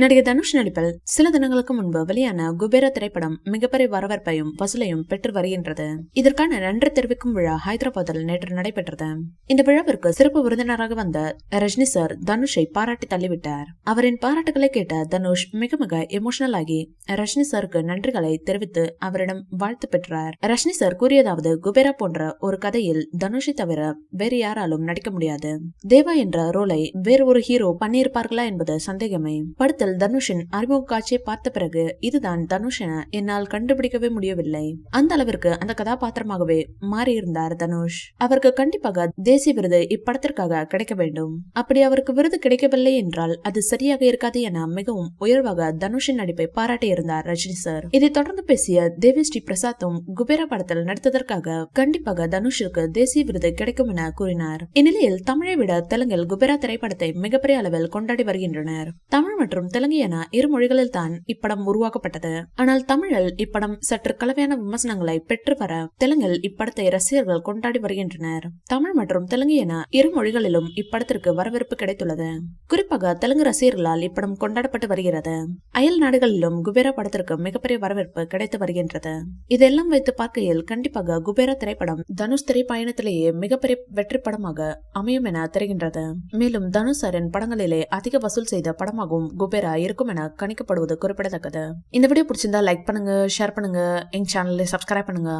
நடிகர் தனுஷ் நடிப்பில் சில தினங்களுக்கு முன்பு வெளியான குபேரா திரைப்படம் மிகப்பெரிய வரவேற்பையும் வசூலையும் பெற்று வருகின்றது. இதற்கான நன்றி தெரிவிக்கும் விழா ஹைதராபாத்தில் நேற்று நடைபெற்றது. இந்த விழாவிற்கு சிறப்பு விருந்தினராக வந்த ரஜினி சார் தனுஷை பாராட்டி தள்ளிவிட்டார். அவரின் பாராட்டுகளை கேட்ட தனுஷ் மிக மிக எமோஷனல் ஆகி ரஜினி சாருக்கு நன்றிகளை தெரிவித்து அவரிடம் வாழ்த்து பெற்றார். ரஜினி சார் கூறியதாவது, குபேரா போன்ற ஒரு கதையில் தனுஷை தவிர வேறு யாராலும் நடிக்க முடியாது. தேவா என்ற ரோலை வேறு ஒரு ஹீரோ பண்ணியிருப்பார்களா என்பது சந்தேகமே. படத்தில் தனுஷின் அறிமுக காட்சியை பார்த்த பிறகு இதுதான் தனுஷ் என என்னால் கண்டுபிடிக்கவே முடியவில்லை. அந்த அளவிற்கு அந்த கதாபாத்திரமாகவே மாறியிருந்தார் தனுஷ். அவருக்கு கண்டிப்பாக தேசிய விருது இப்படத்திற்காக கிடைக்க வேண்டும். அப்படி அவருக்கு விருது கிடைக்கவில்லை என்றால் அது சரியாக இருக்காது என மிகவும் உயர்வாக தனுஷின் நடிப்பை பாராட்டியிருந்தார் ரஜினி சார். இதை தொடர்ந்து பேசிய தேவி ஸ்ரீ பிரசாத்தும் குபேரா படத்தில் நடித்ததற்காக கண்டிப்பாக தனுஷிற்கு தேசிய விருது கிடைக்கும் என கூறினார். இந்நிலையில் தமிழை விட தெலுங்கில் குபேரா திரைப்படத்தை மிகப்பெரிய அளவில் கொண்டாடி வருகின்றனர். தமிழ் மற்றும் தெலுங்கு என இரு மொழிகளில் தான் இப்படம் உருவாக்கப்பட்டது. ஆனால் தமிழில் இப்படம் சற்று கலவையான விமர்சனங்களை பெற்று வர தெலுங்கில் இப்படத்தை ரசிகர்கள் கொண்டாடி வருகின்றனர். தமிழ் மற்றும் தெலுங்கு என இரு மொழிகளிலும் இப்படத்திற்கு வரவேற்பு கிடைத்துள்ளது. குறிப்பாக தெலுங்கு ரசிகர்களால் இப்படம் கொண்டாடப்பட்டு வருகிறது. அயல் நாடுகளிலும் குபேரா படத்திற்கு மிகப்பெரிய வரவேற்பு கிடைத்து வருகின்றது. இதெல்லாம் வைத்து பார்க்கையில் கண்டிப்பாக குபேரா திரைப்படம் தனுஷ் திரைப்பயணத்திலேயே மிகப்பெரிய வெற்றி படமாக அமையும் என தெரிகின்றது. மேலும் தனுஷ் சாரின் படங்களிலே அதிக வசூல் செய்த படமாகவும் குபேரா இருக்கும் என கணிக்கப்படுவது குறிப்பிடத்தக்கது. இந்த வீடியோ பிடிச்சிருந்தா லைக் பண்ணுங்க, ஷேர் பண்ணுங்க, எங்க சேனலை சப்ஸ்கிரைப் பண்ணுங்க.